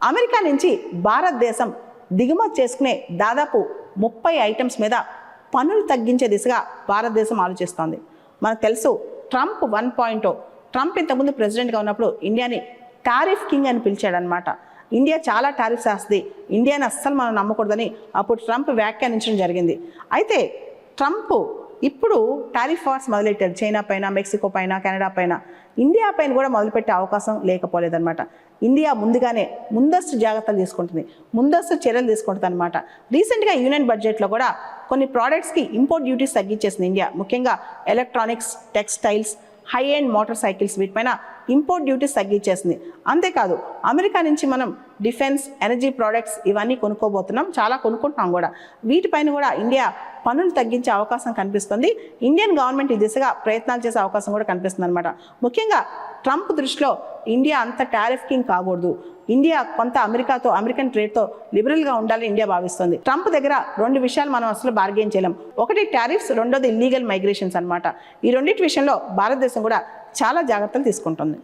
America నుంచి భారతదేశం దిగుమతి చేసుకునే దాదాపు 30 ఐటమ్స్ మీద పన్నులు తగ్గించే దిశగా భారతదేశం ఆలోచిస్తోంది. మనకు తెలుసు ట్రంప్ 1.0. ట్రంప్ ఇంతకుముందు ప్రెసిడెంట్గా ఉన్నప్పుడు ఇండియాని టారిఫ్ కింగ్ అని పిలిచాడనమాట. ఇండియా చాలా టారిఫ్స్ వేస్తుంది, ఇండియాని అస్సలు మనం నమ్మకూడదని అప్పుడు ట్రంప్ వ్యాఖ్యానించడం జరిగింది. అయితే ట్రంప్ ఇప్పుడు టారిఫ్ వార్స్ మొదలెట్టారు. చైనా పైన, మెక్సికో పైన, కెనడా పైన. ఇండియా పైన కూడా మొదలుపెట్టే అవకాశం లేకపోలేదన్నమాట. ఇండియా ముందుగానే ముందస్తు జాగ్రత్తలు తీసుకుంటుంది, ముందస్తు చర్యలు తీసుకుంటుంది అనమాట. రీసెంట్గా యూనియన్ బడ్జెట్లో కూడా కొన్ని ప్రోడక్ట్స్కి ఇంపోర్ట్ డ్యూటీస్ తగ్గించేసింది ఇండియా. ముఖ్యంగా electronics, textiles, high end motor cycles వీటిపైన ఇంపోర్ట్ డ్యూటీస్ తగ్గించేసింది. అంతేకాదు అమెరికా నుంచి మనం డిఫెన్స్, ఎనర్జీ ప్రోడక్ట్స్ ఇవన్నీ కొనుక్కోబోతున్నాం, చాలా కొనుక్కుంటున్నాం కూడా. వీటిపైన కూడా ఇండియా పన్నులు తగ్గించే అవకాశం కనిపిస్తుంది. ఇండియన్ గవర్నమెంట్ ఈ దిశగా ప్రయత్నాలు చేసే అవకాశం కూడా కనిపిస్తుంది అనమాట. ముఖ్యంగా ట్రంప్ దృష్టిలో ఇండియా అంత టారిఫ్ కింగ్ కాకూడదు, ఇండియా కొంత అమెరికాతో, అమెరికన్ ట్రేడ్తో లిబరల్గా ఉండాలని ఇండియా భావిస్తుంది. ట్రంప్ దగ్గర 2 విషయాలు మనం అసలు బార్గెన్ చేయలేం. ఒకటి టారిఫ్స్, రెండోది ఇల్లీగల్ మైగ్రేషన్స్ అనమాట. ఈ రెండింటి విషయంలో భారతదేశం కూడా చాలా జాగ్రత్తలు తీసుకుంటుంది.